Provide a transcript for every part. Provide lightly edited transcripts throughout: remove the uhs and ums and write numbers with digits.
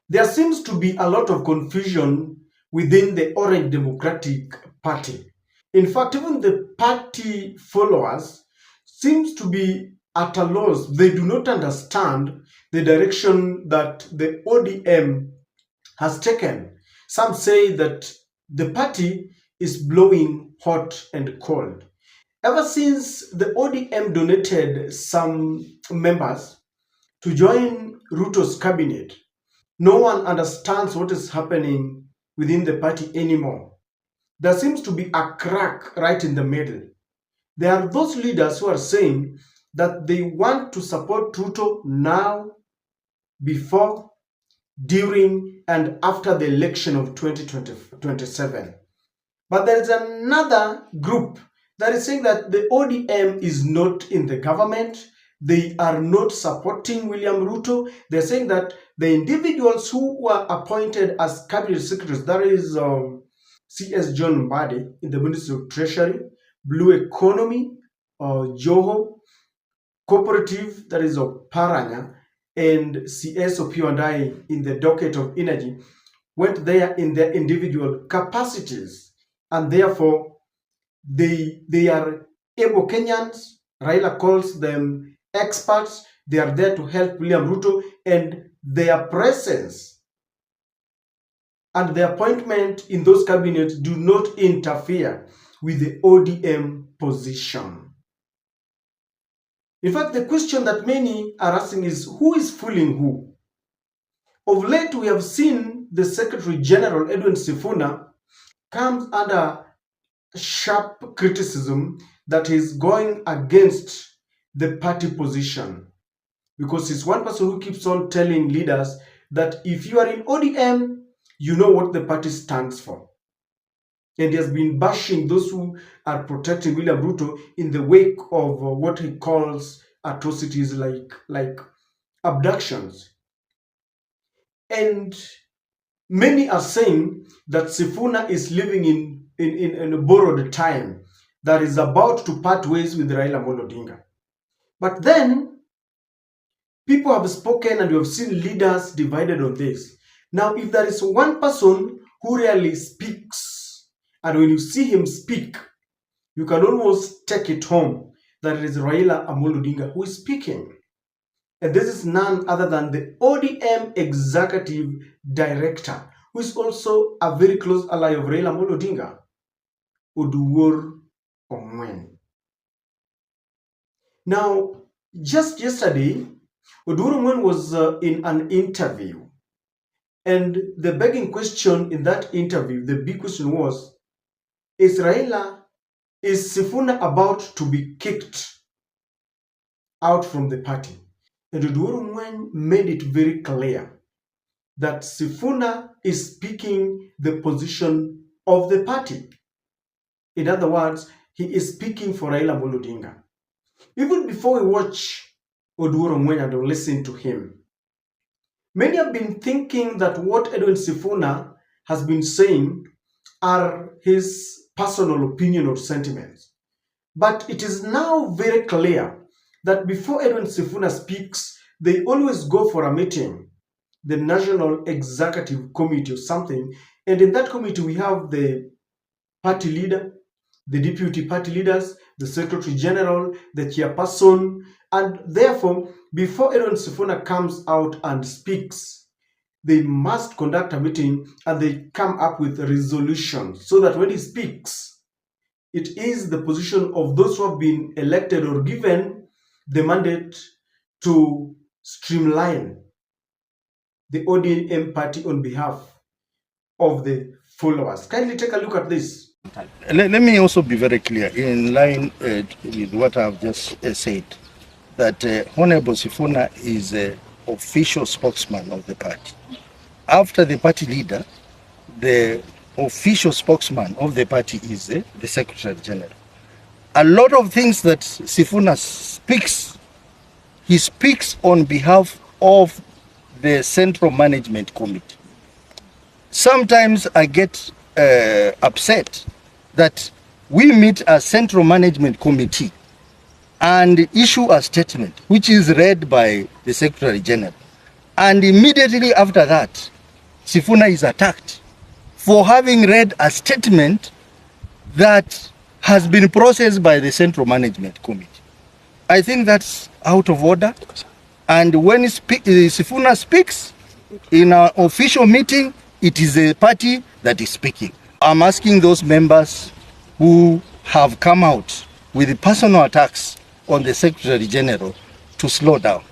There seems to be a lot of confusion within the Orange Democratic Party. In fact, even the party followers seems to be at a loss. They do not understand the direction that the ODM has taken. Some say that the party is blowing hot and cold. Ever since the ODM donated some members to join Ruto's cabinet, no one understands what is happening within the party anymore. There seems to be a crack right in the middle. There are those leaders who are saying that they want to support Ruto now, before, during, and after the election of 2027. But there is another group that is saying that the ODM is not in the government. They are not supporting William Ruto. They're saying that the individuals who were appointed as cabinet secretaries, that is CS John Mbadi in the Ministry of Treasury, Blue Economy, Joho, Cooperative, that is of Paranya, and CS of P&I in the docket of energy, went there in their individual capacities, and therefore they are able Kenyans. Raila calls them experts. They are there to help William Ruto, and their presence and their appointment in those cabinets do not interfere with the ODM position. In fact, the question that many are asking is, who is fooling who? Of late, we have seen the Secretary General, Edwin Sifuna, comes under sharp criticism that he's going against the party position, because he's one person who keeps on telling leaders that if you are in ODM, you know what the party stands for. And he has been bashing those who are protecting William Ruto in the wake of what he calls atrocities like abductions. And many are saying that Sifuna is living in a borrowed time, that is about to part ways with Raila Odinga. But then people have spoken, and we have seen leaders divided on this. Now, if there is one person who really speaks, and when you see him speak, you can almost take it home that it is Raila Odinga who is speaking. And this is none other than the ODM executive director, who is also a very close ally of Raila Odinga, Oduor Ongwen. Now, just yesterday, Oduor Ongwen was in an interview. And the begging question in that interview, the big question was, is Sifuna about to be kicked out from the party? And Oduor Ongwen made it very clear that Sifuna is speaking the position of the party. In other words, he is speaking for Raila Odinga. Even before we watch Oduor Ongwen and listen to him, many have been thinking that what Edwin Sifuna has been saying are his personal opinion or sentiments. But it is now very clear that before Edwin Sifuna speaks, they always go for a meeting, the National Executive Committee or something. And in that committee, we have the party leader, the deputy party leaders, the secretary general, the chairperson, and therefore, before Edwin Sifuna comes out and speaks, they must conduct a meeting and they come up with a resolution so that when he speaks, it is the position of those who have been elected or given the mandate to streamline the ODM party on behalf of the followers. Kindly take a look at this. Let me also be very clear in line with what I've just said, that Honorable Sifuna is an official spokesman of the party. After the party leader, the official spokesman of the party is the Secretary General. A lot of things that Sifuna speaks, he speaks on behalf of the Central Management Committee. Sometimes I get upset that we meet as Central Management Committee and issue a statement which is read by the Secretary General, and immediately after that Sifuna is attacked for having read a statement that has been processed by the Central Management Committee. I think that's out of order. And when Sifuna speaks in an official meeting, it is the party that is speaking. I'm asking those members who have come out with personal attacks on the Secretary General to slow down.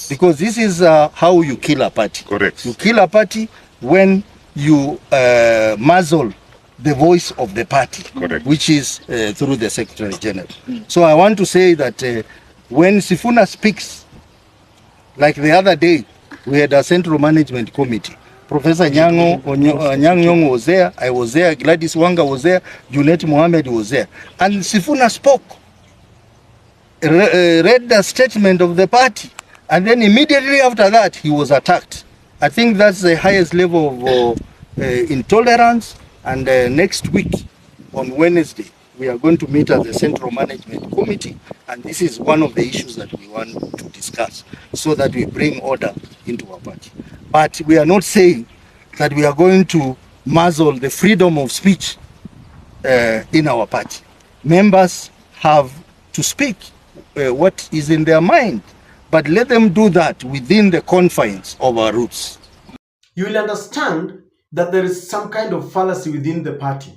Because this is how you kill a party. Correct. You kill a party when you muzzle the voice of the party. Correct. Which is through the Secretary General. So I want to say that when Sifuna speaks, like the other day, we had a Central Management Committee. Professor Nyang' Nyong'o was there, I was there, Gladys Wanga was there, Junet Mohammed was there. And Sifuna spoke, read the statement of the party, and then immediately after that, he was attacked. I think that's the highest level of intolerance. And next week, on Wednesday, we are going to meet as the Central Management Committee, and this is one of the issues that we want to discuss so that we bring order into our party. But we are not saying that we are going to muzzle the freedom of speech in our party. Members have to speak what is in their mind, but let them do that within the confines of our roots. You will understand that there is some kind of fallacy within the party.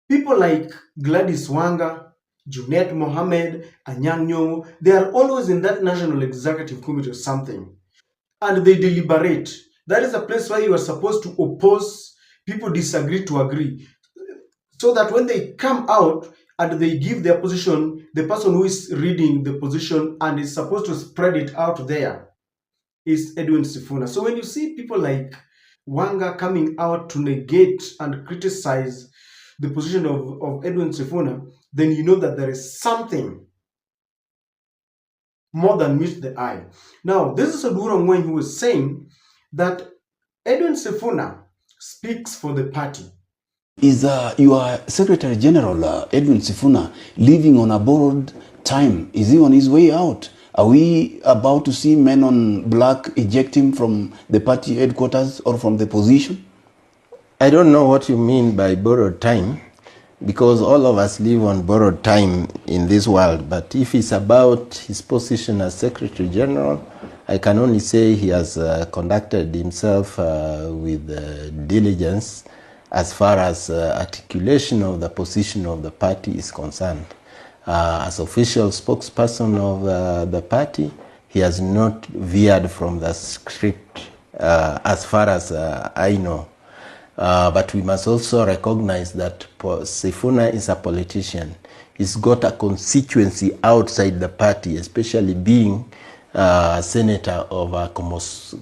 People like Gladys Wanga, Junet Mohammed, and Nyong'o, they are always in that National Executive Committee or something. And they deliberate. That is a place where you are supposed to oppose, people disagree to agree. So that when they come out and they give their position, the person who is reading the position and is supposed to spread it out there is Edwin Sifuna. So when you see people like Wanga coming out to negate and criticize the position of Edwin Sifuna, then you know that there is something more than meets the eye. Now, this is Oduro Ngwen who is saying that Edwin Sifuna speaks for the party. Is your Secretary General, Edwin Sifuna, living on a borrowed time? Is he on his way out? Are we about to see men on black eject him from the party headquarters or from the position? I don't know what you mean by borrowed time, because all of us live on borrowed time in this world. But if it's about his position as Secretary General, I can only say he has conducted himself with diligence as far as articulation of the position of the party is concerned. As official spokesperson of the party, he has not veered from the script as far as I know. But we must also recognize that Sifuna is a politician. He's got a constituency outside the party, especially being a senator of a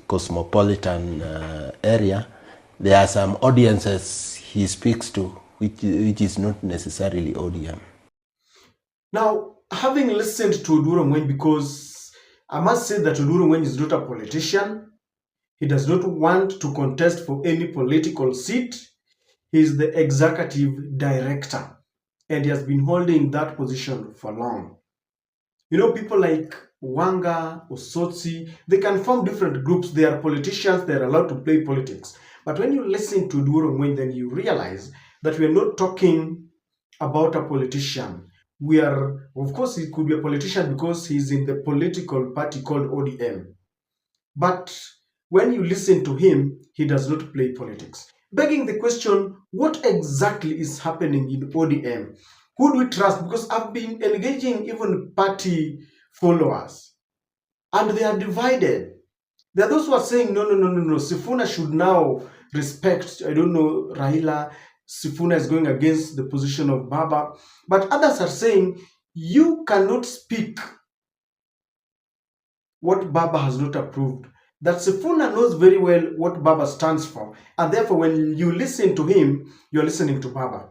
cosmopolitan area. There are some audiences he speaks to, which is not necessarily ODM. Now, having listened to Oduro Ngwen, because I must say that Oduro Ngwen is not a politician. He does not want to contest for any political seat. He is the executive director, and he has been holding that position for long. You know, people like Wanga, Osotsi, they can form different groups. They are politicians. They are allowed to play politics. But when you listen to Oduro Ngwen, then you realize that we are not talking about a politician. We are, of course, he could be a politician because he's in the political party called ODM. But when you listen to him, he does not play politics. Begging the question, what exactly is happening in ODM? Who do we trust? Because I've been engaging even party followers, and they are divided. There are those who are saying, no, Sifuna should now respect, I don't know, Raila. Sifuna is going against the position of Baba. But others are saying, you cannot speak what Baba has not approved. That Sifuna knows very well what Baba stands for. And therefore, when you listen to him, you're listening to Baba.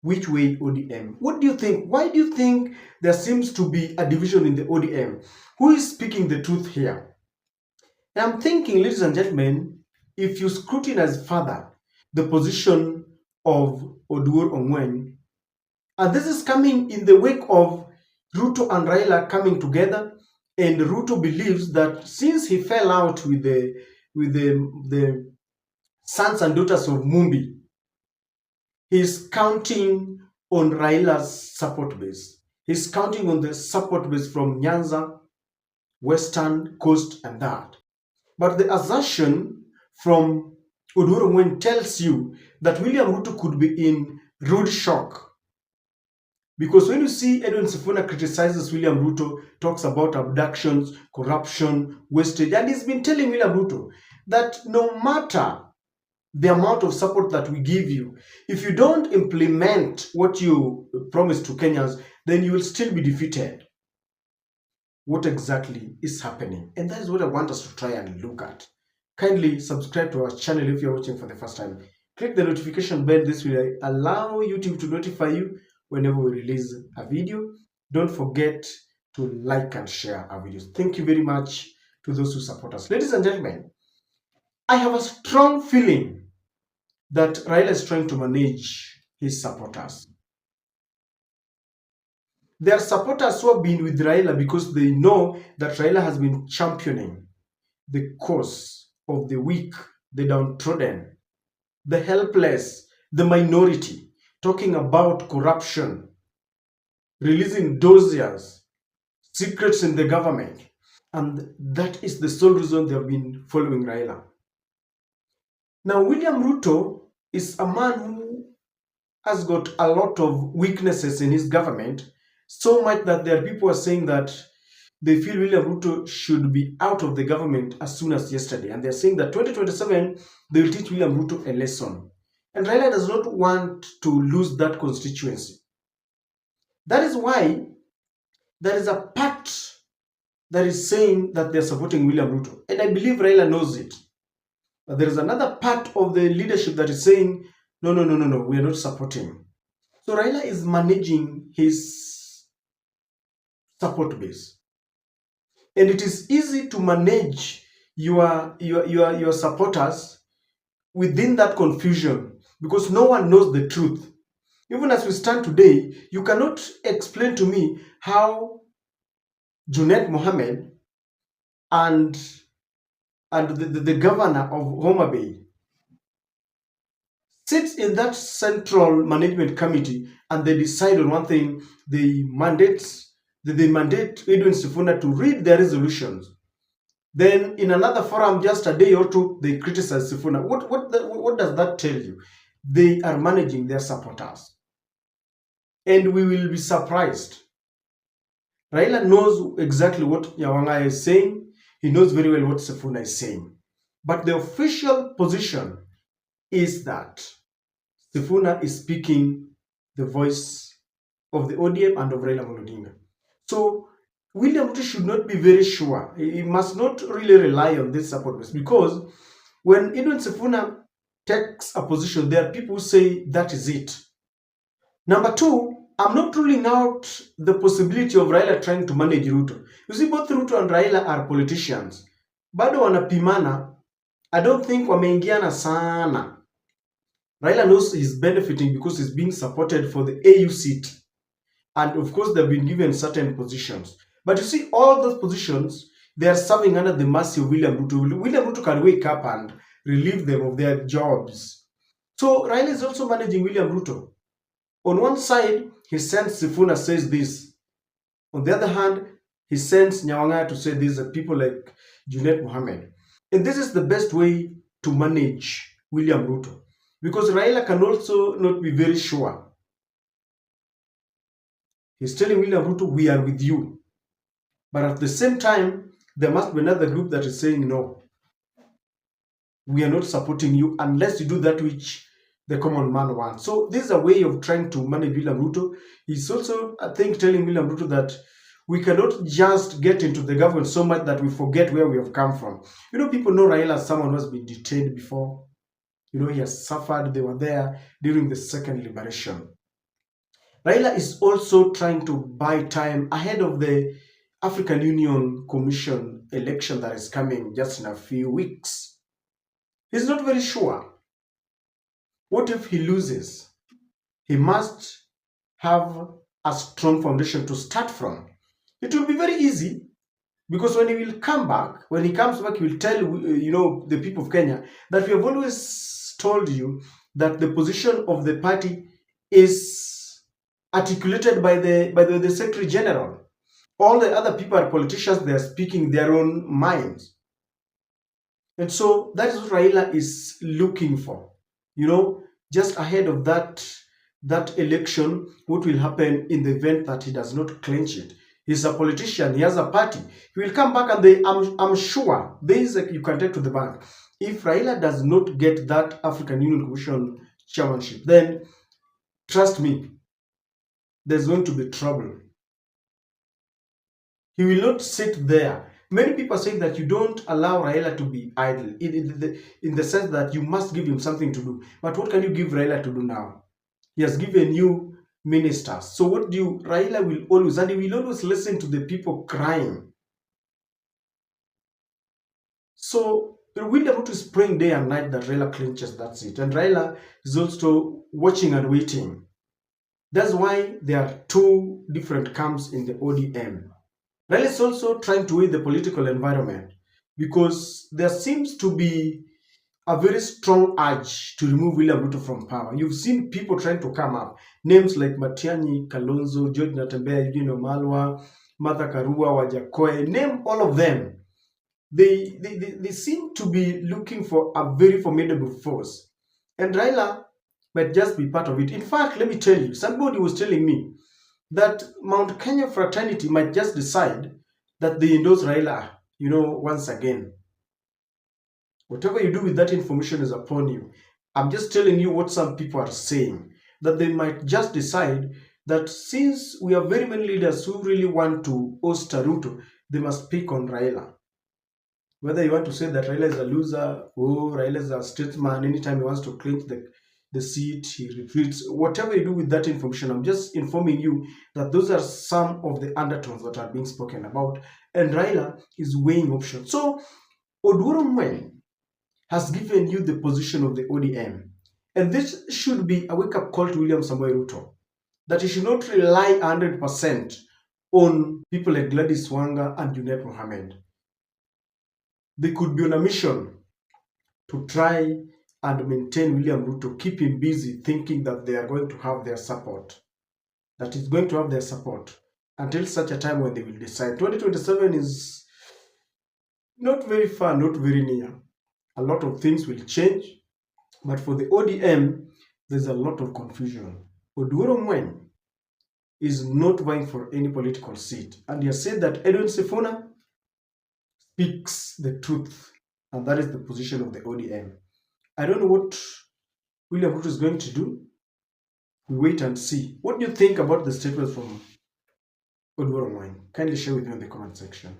Which way ODM? What do you think? Why do you think there seems to be a division in the ODM? Who is speaking the truth here? And I'm thinking, ladies and gentlemen, if you scrutinize further the position of Oduro Ngwen, and this is coming in the wake of Ruto and Raila coming together, and Ruto believes that since he fell out with the sons and daughters of Mumbi, he's counting on Raila's support base. He's counting on the support base from Nyanza, Western Coast, and that. But the assertion from Oduro tells you that William Ruto could be in rude shock. Because when you see Edwin Sifuna criticizes William Ruto, talks about abductions, corruption, wastage, and he's been telling William Ruto that no matter the amount of support that we give you, if you don't implement what you promised to Kenyans, then you will still be defeated. What exactly is happening? And that is what I want us to try and look at. Kindly subscribe to our channel if you're watching for the first time. Click the notification bell. This will allow YouTube to notify you whenever we release a video. Don't forget to like and share our videos. Thank you very much to those who support us. Ladies and gentlemen, I have a strong feeling that Raila is trying to manage his supporters. There are supporters who have been with Raila because they know that Raila has been championing the cause of the weak, the downtrodden, the helpless, the minority, talking about corruption, releasing dossiers, secrets in the government. And that is the sole reason they have been following Raila. Now, William Ruto is a man who has got a lot of weaknesses in his government, so much that there are people who are saying that they feel William Ruto should be out of the government as soon as yesterday. And they're saying that 2027, they will teach William Ruto a lesson. And Raila does not want to lose that constituency. That is why there is a part that is saying that they're supporting William Ruto. And I believe Raila knows it. But there is another part of the leadership that is saying, no, we are not supporting. So Raila is managing his support base. And it is easy to manage your supporters within that confusion because no one knows the truth. Even as we stand today, you cannot explain to me how Junet Mohammed and the governor of Homa Bay sits in that central management committee and they decide on one thing. They mandate Edwin Sifuna to read their resolutions. Then in another forum, just a day or two, they criticize Sifuna. What does that tell you? They are managing their supporters. And we will be surprised. Raila knows exactly what Nyawanga is saying. He knows very well what Sifuna is saying. But the official position is that Sifuna is speaking the voice of the ODM and of Raila Odinga. So William Ruto should not be very sure. He must not really rely on this support base because when Edwin Sifuna takes a position, there are people who say that is it. Number two, I'm not ruling out the possibility of Raila trying to manage Ruto. You see, both Ruto and Raila are politicians. Bado wanapimana. I don't think wameingiana sana. Raila knows he's benefiting because he's being supported for the AU seat. And of course, they've been given certain positions. But you see, all those positions, they are serving under the mercy of William Ruto. William Ruto can wake up and relieve them of their jobs. So Raila is also managing William Ruto. On one side, he sends Sifuna says this. On the other hand, he sends Nyawanga to say these are people like Junet Mohammed. And this is the best way to manage William Ruto. Because Raila can also not be very sure. He's telling William Ruto, we are with you. But at the same time, there must be another group that is saying, no, we are not supporting you unless you do that which the common man wants. So this is a way of trying to manage William Ruto. He's also, I think, telling William Ruto that we cannot just get into the government so much that we forget where we have come from. You know, people know Raila as someone who has been detained before. You know, he has suffered. They were there during the second liberation. Raila is also trying to buy time ahead of the African Union Commission election that is coming just in a few weeks. He's not very sure. What if he loses? He must have a strong foundation to start from. It will be very easy because when he will come back, when he comes back, he will tell the people of Kenya that we have always told you that the position of the party is articulated by the Secretary General. All the other people are politicians, they are speaking their own minds. And so that is what Raila is looking for. You know, just ahead of that election, what will happen in the event that he does not clinch it? He's a politician, he has a party. He will come back and I'm sure, you can take to the bank. If Raila does not get that African Union Commission chairmanship, then trust me, there's going to be trouble. He will not sit there. Many people say that you don't allow Raila to be idle, in the sense that you must give him something to do. But what can you give Raila to do now? He has given you ministers. So Raila will always, and he will always listen to the people crying. So William Ruto is praying day and night that Raila clinches that seat. And Raila is also watching and waiting. That's why there are two different camps in the ODM. Raila is also trying to weigh the political environment because there seems to be a very strong urge to remove William Ruto from power. You've seen people trying to come up. Names like Matiang'i, Kalonzo, George Natembeya, Eugene Wamalwa, Martha Karua, Wajakoya, name all of them. They seem to be looking for a very formidable force. And Raila might just be part of it. In fact, let me tell you, somebody was telling me that Mount Kenya fraternity might just decide that they endorse Raila, once again. Whatever you do with that information is upon you. I'm just telling you what some people are saying, that they might just decide that since we have very many leaders who really want to oust Ruto, they must pick on Raila. Whether you want to say that Raila is a loser or Raila is a statesman, anytime he wants to clinch the seat, he retreats. Whatever you do with that information, I'm just informing you that those are some of the undertones that are being spoken about. And Raila is weighing options. So, Oduor has given you the position of the ODM. And this should be a wake-up call to William Samoei Ruto, that he should not rely 100% on people like Gladys Wanga and Junet Mohammed. They could be on a mission to try and maintain William Ruto, keep him busy thinking that they are going to have their support, that he's going to have their support until such a time when they will decide. 2027 is not very far, not very near. A lot of things will change, but for the ODM, there's a lot of confusion. Oduor is not vying for any political seat, and he has said that Edwin Sifuna speaks the truth, and that is the position of the ODM. I don't know what William Ruto is going to do. We wait and see. What do you think about the statements from Oduor? Kindly share with me in the comment section.